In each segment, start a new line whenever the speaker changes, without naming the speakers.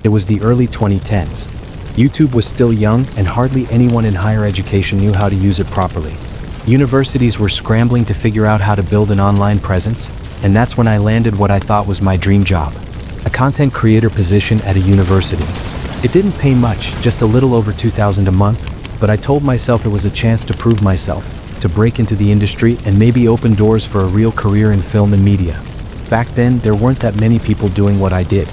It was the early 2010s. YouTube was still young and hardly anyone in higher education knew how to use it properly. Universities were scrambling to figure out how to build an online presence, and that's when I landed what I thought was my dream job, a content creator position at a university. It didn't pay much, just a little over $2,000 a month, but I told myself it was a chance to prove myself, to break into the industry and maybe open doors for a real career in film and media. Back then, there weren't that many people doing what I did.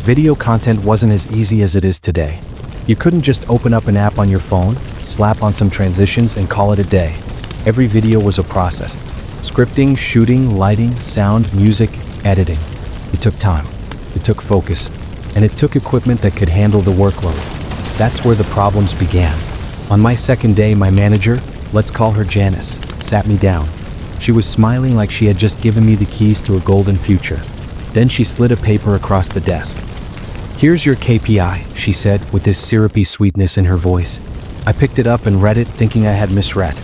Video content wasn't as easy as it is today. You couldn't just open up an app on your phone, slap on some transitions, and call it a day. Every video was a process. Scripting, shooting, lighting, sound, music, editing. It took time. It took focus. And it took equipment that could handle the workload. That's where the problems began. On my second day, my manager, let's call her Janice, sat me down. She was smiling like she had just given me the keys to a golden future. Then she slid a paper across the desk. "Here's your KPI," she said with this syrupy sweetness in her voice. I picked it up and read it, thinking I had misread.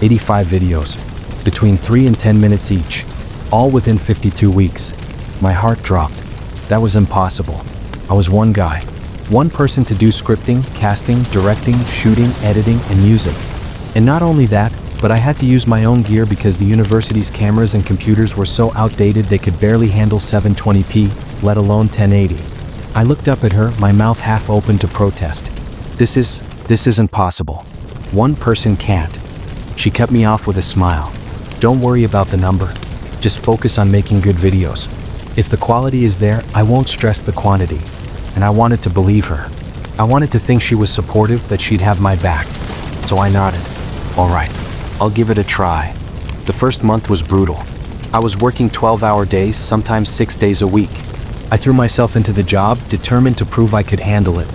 85 videos, between 3 and 10 minutes each, all within 52 weeks. My heart dropped. That was impossible. I was one guy, one person to do scripting, casting, directing, shooting, editing, and music. And not only that, but I had to use my own gear because the university's cameras and computers were so outdated they could barely handle 720p, let alone 1080. I looked up at her, my mouth half open to protest. This isn't possible. One person can't. She cut me off with a smile. "Don't worry about the number. Just focus on making good videos. If the quality is there, I won't stress the quantity." And I wanted to believe her. I wanted to think she was supportive, that she'd have my back. So I nodded. "All right, I'll give it a try." The first month was brutal. I was working 12-hour days, sometimes 6 days a week. I threw myself into the job, determined to prove I could handle it.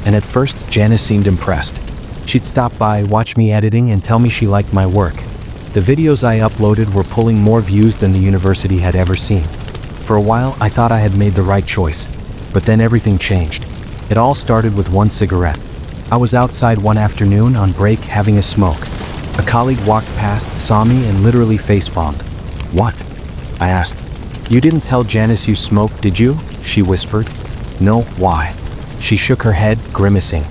And at first, Janice seemed impressed. She'd stop by, watch me editing, and tell me she liked my work. The videos I uploaded were pulling more views than the university had ever seen. For a while, I thought I had made the right choice. But then everything changed. It all started with one cigarette. I was outside one afternoon on break having a smoke. A colleague walked past, saw me, and literally facepalmed. "What?" I asked. "You didn't tell Janice you smoked, did you?" she whispered. "No, why?" She shook her head, grimacing.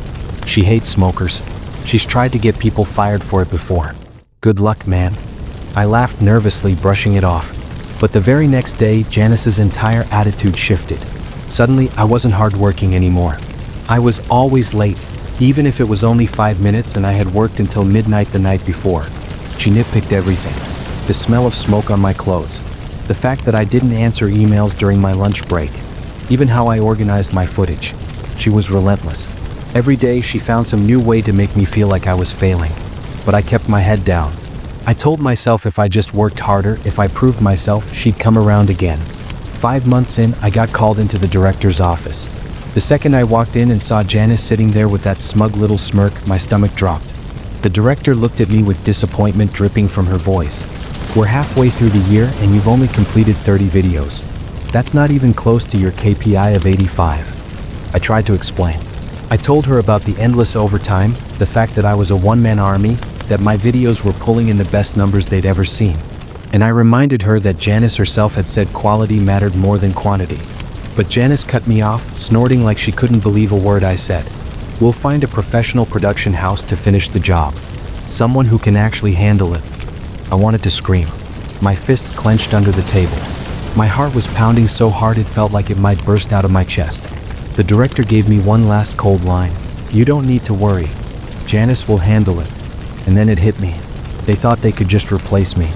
She hates smokers. She's tried to get people fired for it before. "Good luck, man." I laughed nervously, brushing it off. But the very next day, Janice's entire attitude shifted. Suddenly, I wasn't hardworking anymore. I was always late, even if it was only 5 minutes and I had worked until midnight the night before. She nitpicked everything. The smell of smoke on my clothes. The fact that I didn't answer emails during my lunch break. Even how I organized my footage. She was relentless. Every day, she found some new way to make me feel like I was failing. But I kept my head down. I told myself if I just worked harder, if I proved myself, she'd come around again. 5 months in, I got called into the director's office. The second I walked in and saw Janice sitting there with that smug little smirk, my stomach dropped. The director looked at me with disappointment dripping from her voice. "We're halfway through the year and you've only completed 30 videos. That's not even close to your KPI of 85. I tried to explain. I told her about the endless overtime, the fact that I was a one-man army, that my videos were pulling in the best numbers they'd ever seen. And I reminded her that Janice herself had said quality mattered more than quantity. But Janice cut me off, snorting like she couldn't believe a word I said. "We'll find a professional production house to finish the job. Someone who can actually handle it." I wanted to scream. My fists clenched under the table. My heart was pounding so hard it felt like it might burst out of my chest. The director gave me one last cold line. "You don't need to worry. Janice will handle it." And then it hit me. They thought they could just replace me.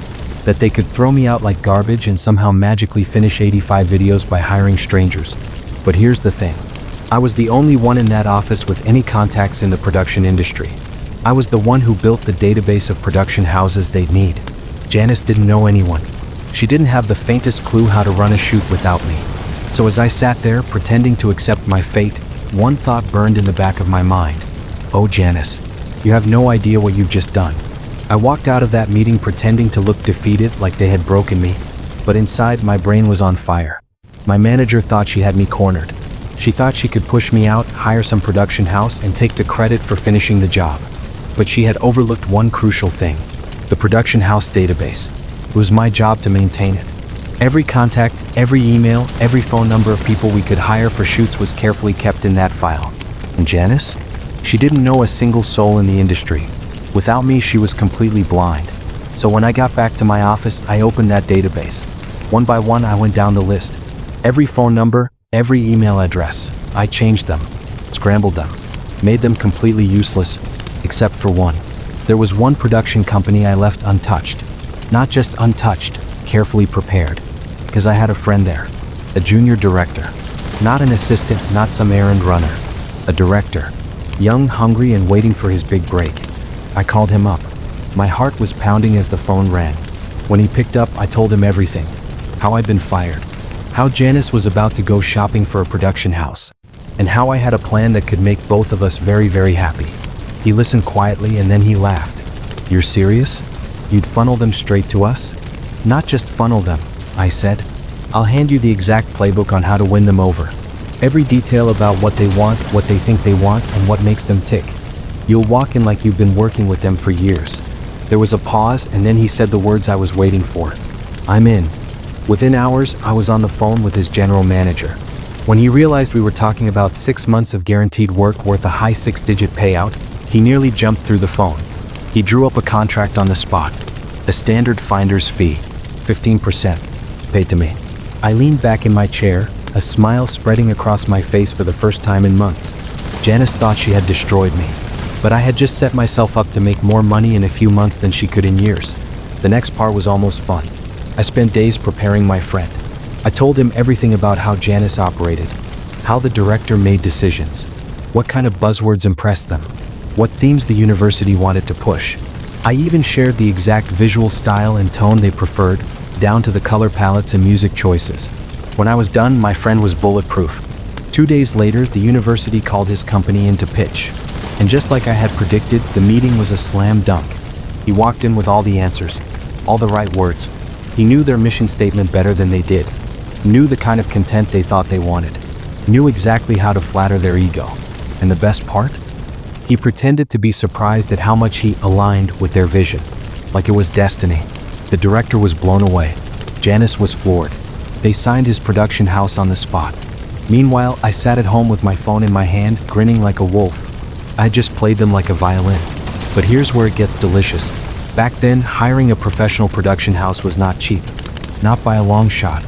That they could throw me out like garbage and somehow magically finish 85 videos by hiring strangers. But here's the thing. I was the only one in that office with any contacts in the production industry. I was the one who built the database of production houses they'd need. Janice didn't know anyone. She didn't have the faintest clue how to run a shoot without me. So as I sat there, pretending to accept my fate, one thought burned in the back of my mind. "Oh, Janice, you have no idea what you've just done." I walked out of that meeting pretending to look defeated, like they had broken me. But inside, my brain was on fire. My manager thought she had me cornered. She thought she could push me out, hire some production house, and take the credit for finishing the job. But she had overlooked one crucial thing. The production house database. It was my job to maintain it. Every contact, every email, every phone number of people we could hire for shoots was carefully kept in that file. And Janice? She didn't know a single soul in the industry. Without me, she was completely blind. So when I got back to my office, I opened that database. One by one, I went down the list. Every phone number, every email address. I changed them, scrambled them, made them completely useless, except for one. There was one production company I left untouched. Not just untouched, carefully prepared. Because I had a friend there, a junior director. Not an assistant, not some errand runner. A director. Young, hungry, and waiting for his big break. I called him up. My heart was pounding as the phone rang. When he picked up, I told him everything. How I'd been fired. How Janice was about to go shopping for a production house. And how I had a plan that could make both of us very, very happy. He listened quietly and then he laughed. You're serious? You'd funnel them straight to us? Not just funnel them, I said. I'll hand you the exact playbook on how to win them over. Every detail about what they want, what they think they want, and what makes them tick. You'll walk in like you've been working with them for years. There was a pause, and then he said the words I was waiting for. I'm in. Within hours, I was on the phone with his general manager. When he realized we were talking about 6 months of guaranteed work worth a high 6-digit payout, he nearly jumped through the phone. He drew up a contract on the spot. A standard finder's fee, 15%, paid to me. I leaned back in my chair, a smile spreading across my face for the first time in months. Janice thought she had destroyed me, but I had just set myself up to make more money in a few months than she could in years. The next part was almost fun. I spent days preparing my friend. I told him everything about how Janice operated, how the director made decisions, what kind of buzzwords impressed them, what themes the university wanted to push. I even shared the exact visual style and tone they preferred, down to the color palettes and music choices. When I was done, my friend was bulletproof. 2 days later, the university called his company in to pitch. And just like I had predicted, the meeting was a slam dunk. He walked in with all the answers, all the right words. He knew their mission statement better than they did, knew the kind of content they thought they wanted, knew exactly how to flatter their ego. And the best part? He pretended to be surprised at how much he aligned with their vision, like it was destiny. The director was blown away. Janice was floored. They signed his production house on the spot. Meanwhile, I sat at home with my phone in my hand, grinning like a wolf. I just played them like a violin. But here's where it gets delicious. Back then, hiring a professional production house was not cheap. Not by a long shot.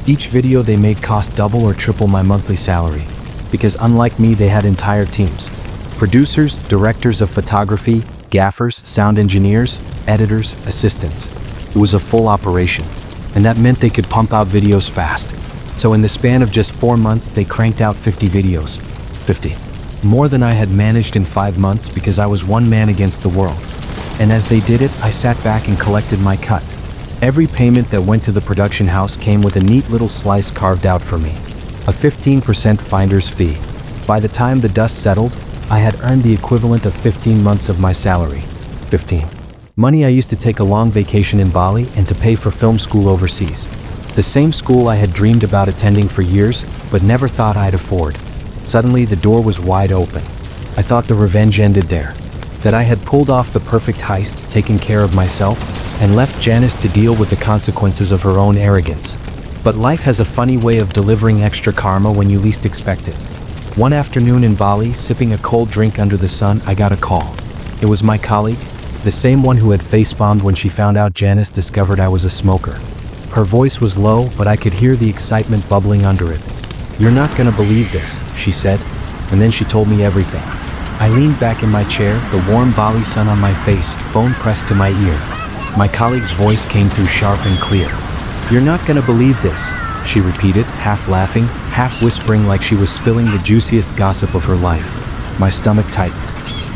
Each video they made cost double or triple my monthly salary. Because unlike me, they had entire teams. Producers, directors of photography, gaffers, sound engineers, editors, assistants. It was a full operation. And that meant they could pump out videos fast. So in the span of just 4 months, they cranked out 50 videos. 50. More than I had managed in 5 months because I was one man against the world. And as they did it, I sat back and collected my cut. Every payment that went to the production house came with a neat little slice carved out for me. A 15% finder's fee. By the time the dust settled, I had earned the equivalent of 15 months of my salary. 15. Money I used to take a long vacation in Bali and to pay for film school overseas. The same school I had dreamed about attending for years, but never thought I'd afford. Suddenly, the door was wide open. I thought the revenge ended there. That I had pulled off the perfect heist, taken care of myself, and left Janice to deal with the consequences of her own arrogance. But life has a funny way of delivering extra karma when you least expect it. One afternoon in Bali, sipping a cold drink under the sun, I got a call. It was my colleague, the same one who had facepalmed when she found out Janice discovered I was a smoker. Her voice was low, but I could hear the excitement bubbling under it. "You're not gonna believe this," she said, and then she told me everything. I leaned back in my chair, the warm Bali sun on my face, phone pressed to my ear. My colleague's voice came through sharp and clear. "You're not gonna believe this," she repeated, half laughing, half whispering like she was spilling the juiciest gossip of her life. My stomach tightened.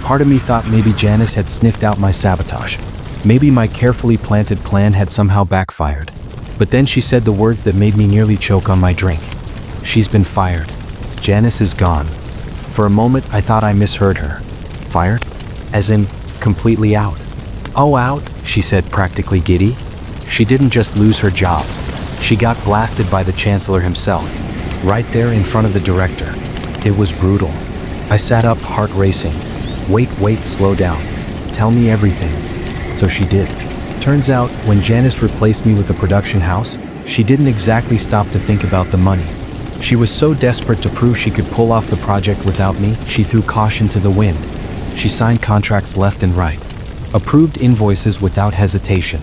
Part of me thought maybe Janice had sniffed out my sabotage. Maybe my carefully planted plan had somehow backfired. But then she said the words that made me nearly choke on my drink. "She's been fired. Janice is gone." For a moment, I thought I misheard her. Fired? As in, completely out. "Oh, out," she said, practically giddy. She didn't just lose her job. She got blasted by the chancellor himself, right there in front of the director. It was brutal. I sat up, heart racing. Wait, slow down. Tell me everything." So she did. Turns out, when Janice replaced me with the production house, She didn't exactly stop to think about the money. She was so desperate to prove she could pull off the project without me, she threw caution to the wind. She signed contracts left and right. Approved invoices without hesitation.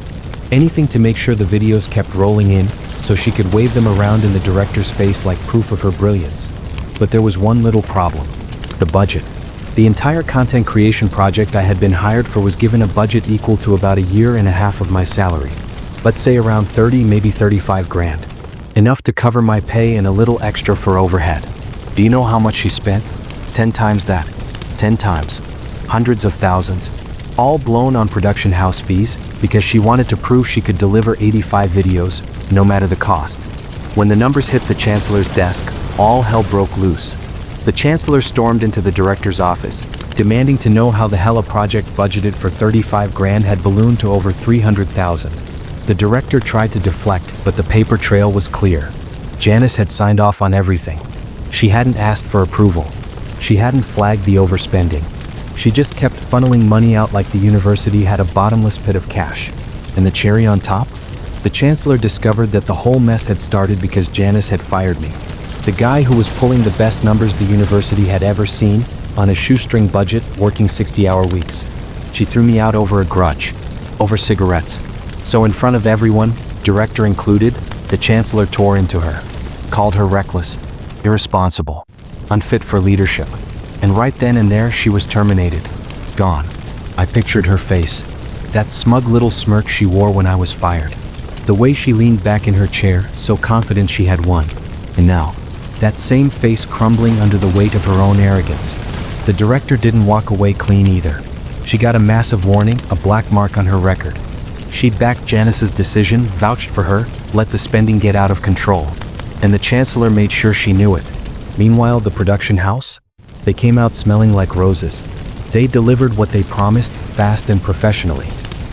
Anything to make sure the videos kept rolling in, so she could wave them around in the director's face like proof of her brilliance. But there was one little problem. The budget. The entire content creation project I had been hired for was given a budget equal to about 1.5 years of my salary. Let's say around 30, maybe 35 grand. Enough to cover my pay and a little extra for overhead. Do you know how much she spent? 10 times that. 10 times. Hundreds of thousands. All blown on production house fees because she wanted to prove she could deliver 85 videos, no matter the cost. When the numbers hit the chancellor's desk, all hell broke loose. The chancellor stormed into the director's office, demanding to know how the hell a project budgeted for 35 grand had ballooned to over 300,000. The director tried to deflect, but the paper trail was clear. Janice had signed off on everything. She hadn't asked for approval. She hadn't flagged the overspending. She just kept funneling money out like the university had a bottomless pit of cash. And the cherry on top? The chancellor discovered that the whole mess had started because Janice had fired me. The guy who was pulling the best numbers the university had ever seen, on a shoestring budget, working 60-hour weeks. She threw me out over a grudge. Over cigarettes. So in front of everyone, director included, the chancellor tore into her. Called her reckless, irresponsible, unfit for leadership. And right then and there, she was terminated. Gone. I pictured her face. That smug little smirk she wore when I was fired. The way she leaned back in her chair, so confident she had won. And now, that same face crumbling under the weight of her own arrogance. The director didn't walk away clean either. She got a massive warning, a black mark on her record. She'd backed Janice's decision, vouched for her, let the spending get out of control. And the chancellor made sure she knew it. Meanwhile, the production house? They came out smelling like roses. They delivered what they promised, fast and professionally.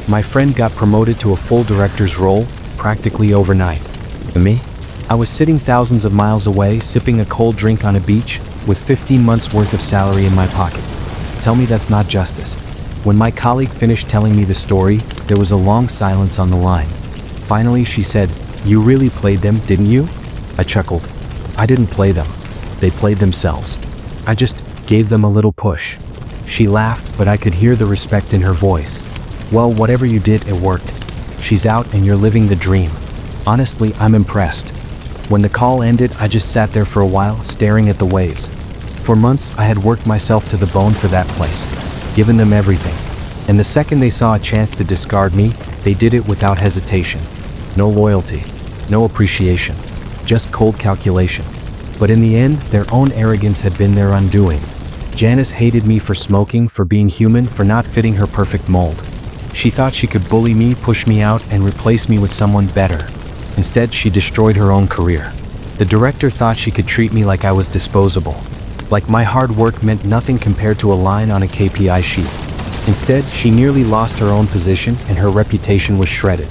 My friend got promoted to a full director's role, practically overnight. And me? I was sitting thousands of miles away, sipping a cold drink on a beach, with 15 months worth of salary in my pocket. Tell me that's not justice. When my colleague finished telling me the story, there was a long silence on the line. Finally, she said, "You really played them, didn't you?" I chuckled. I didn't play them. They played themselves. I just gave them a little push. She laughed, but I could hear the respect in her voice. Well, whatever you did, it worked. She's out and you're living the dream. Honestly, I'm impressed. When the call ended, I just sat there for a while, staring at the waves. For months, I had worked myself to the bone for that place, given them everything. And the second they saw a chance to discard me, they did it without hesitation. No loyalty, no appreciation, just cold calculation. But in the end, their own arrogance had been their undoing. Janice hated me for smoking, for being human, for not fitting her perfect mold. She thought she could bully me, push me out, and replace me with someone better. Instead, she destroyed her own career. The director thought she could treat me like I was disposable. Like my hard work meant nothing compared to a line on a KPI sheet. Instead, she nearly lost her own position and her reputation was shredded.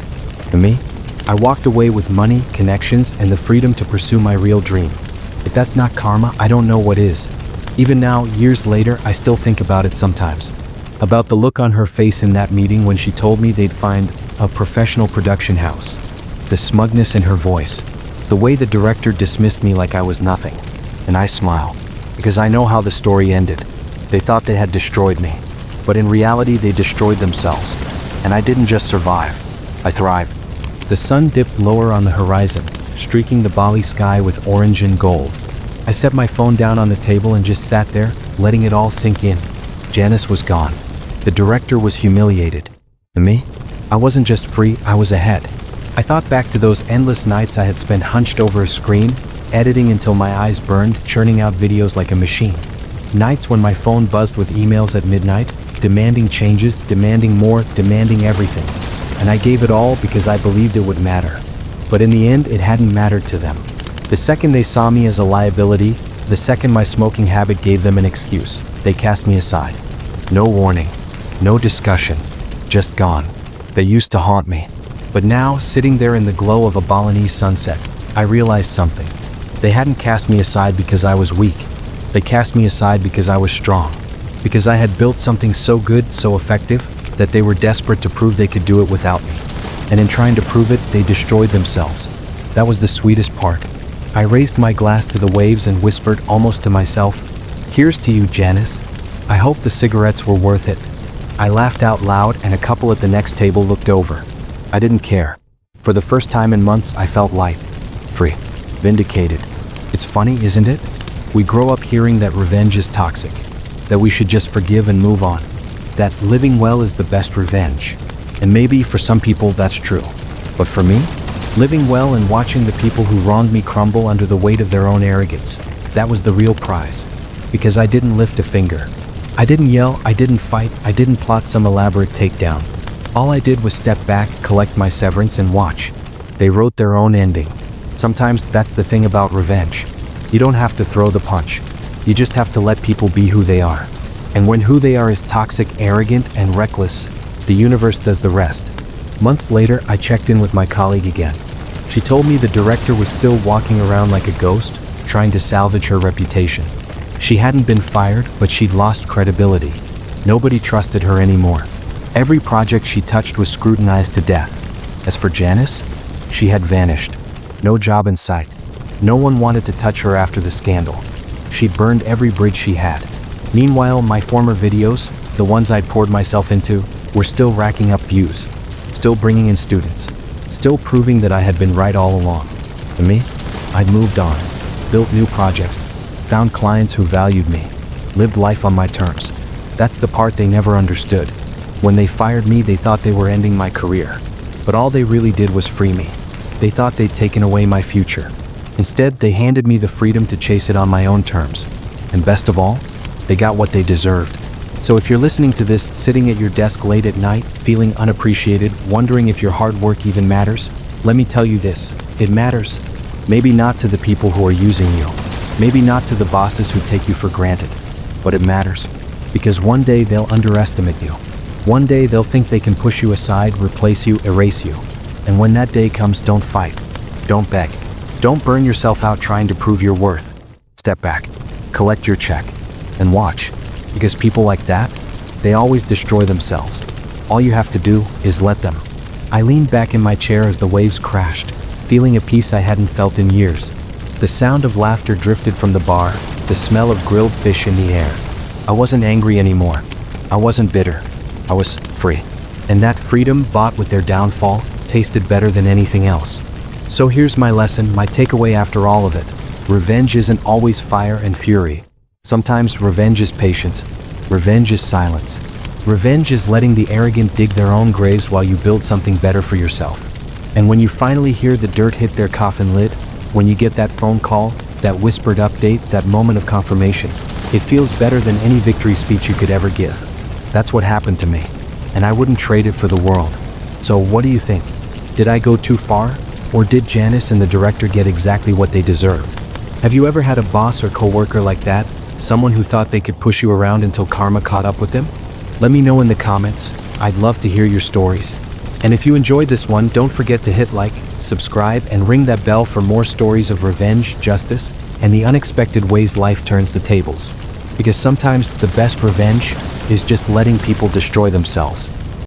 And me? I walked away with money, connections, and the freedom to pursue my real dream. If that's not karma, I don't know what is. Even now, years later, I still think about it sometimes. About the look on her face in that meeting when she told me they'd find a professional production house. The smugness in her voice. The way the director dismissed me like I was nothing. And I smile. Because I know how the story ended. They thought they had destroyed me. But in reality, they destroyed themselves. And I didn't just survive. I thrived. The sun dipped lower on the horizon, streaking the Bali sky with orange and gold. I set my phone down on the table and just sat there, letting it all sink in. Janice was gone. The director was humiliated. And me? I wasn't just free, I was ahead. I thought back to those endless nights I had spent hunched over a screen, editing until my eyes burned, churning out videos like a machine. Nights when my phone buzzed with emails at midnight, demanding changes, demanding more, demanding everything. And I gave it all because I believed it would matter. But in the end, it hadn't mattered to them. The second they saw me as a liability, the second my smoking habit gave them an excuse, they cast me aside. No warning, no discussion, just gone. They used to haunt me. But now, sitting there in the glow of a Balinese sunset, I realized something. They hadn't cast me aside because I was weak. They cast me aside because I was strong. Because I had built something so good, so effective, that they were desperate to prove they could do it without me. And in trying to prove it, they destroyed themselves. That was the sweetest part. I raised my glass to the waves and whispered almost to myself, "Here's to you, Janice. I hope the cigarettes were worth it." I laughed out loud and a couple at the next table looked over. I didn't care. For the first time in months, I felt light, free, vindicated. It's funny, isn't it? We grow up hearing that revenge is toxic, that we should just forgive and move on, that living well is the best revenge. And maybe for some people that's true. But for me, living well and watching the people who wronged me crumble under the weight of their own arrogance, that was the real prize. Because I didn't lift a finger. I didn't yell, I didn't fight, I didn't plot some elaborate takedown. All I did was step back, collect my severance, and watch. They wrote their own ending. Sometimes that's the thing about revenge. You don't have to throw the punch. You just have to let people be who they are. And when who they are is toxic, arrogant, and reckless, the universe does the rest. Months later, I checked in with my colleague again. She told me the director was still walking around like a ghost, trying to salvage her reputation. She hadn't been fired, but she'd lost credibility. Nobody trusted her anymore. Every project she touched was scrutinized to death. As for Janice, she had vanished. No job in sight. No one wanted to touch her after the scandal. She'd burned every bridge she had. Meanwhile, my former videos, the ones I'd poured myself into, were still racking up views, still bringing in students, still proving that I had been right all along. And me? I'd moved on, built new projects, found clients who valued me, lived life on my terms. That's the part they never understood. When they fired me, they thought they were ending my career. But all they really did was free me. They thought they'd taken away my future. Instead, they handed me the freedom to chase it on my own terms. And best of all, they got what they deserved. So if you're listening to this, sitting at your desk late at night, feeling unappreciated, wondering if your hard work even matters, let me tell you this, it matters. Maybe not to the people who are using you. Maybe not to the bosses who take you for granted. But it matters. Because one day they'll underestimate you. One day they'll think they can push you aside, replace you, erase you. And when that day comes, don't fight. Don't beg. Don't burn yourself out trying to prove your worth. Step back. Collect your check. And watch. Because people like that, they always destroy themselves. All you have to do is let them. I leaned back in my chair as the waves crashed, feeling a peace I hadn't felt in years. The sound of laughter drifted from the bar, the smell of grilled fish in the air. I wasn't angry anymore. I wasn't bitter. I was free. And that freedom, bought with their downfall, tasted better than anything else. So here's my lesson, my takeaway after all of it. Revenge isn't always fire and fury. Sometimes revenge is patience. Revenge is silence. Revenge is letting the arrogant dig their own graves while you build something better for yourself. And when you finally hear the dirt hit their coffin lid, when you get that phone call, that whispered update, that moment of confirmation, it feels better than any victory speech you could ever give. That's what happened to me, and I wouldn't trade it for the world. So what do you think? Did I go too far? Or did Janice and the director get exactly what they deserved? Have you ever had a boss or coworker like that? Someone who thought they could push you around until karma caught up with them? Let me know in the comments. I'd love to hear your stories. And if you enjoyed this one, don't forget to hit like, subscribe, and ring that bell for more stories of revenge, justice, and the unexpected ways life turns the tables. Because sometimes the best revenge is just letting people destroy themselves.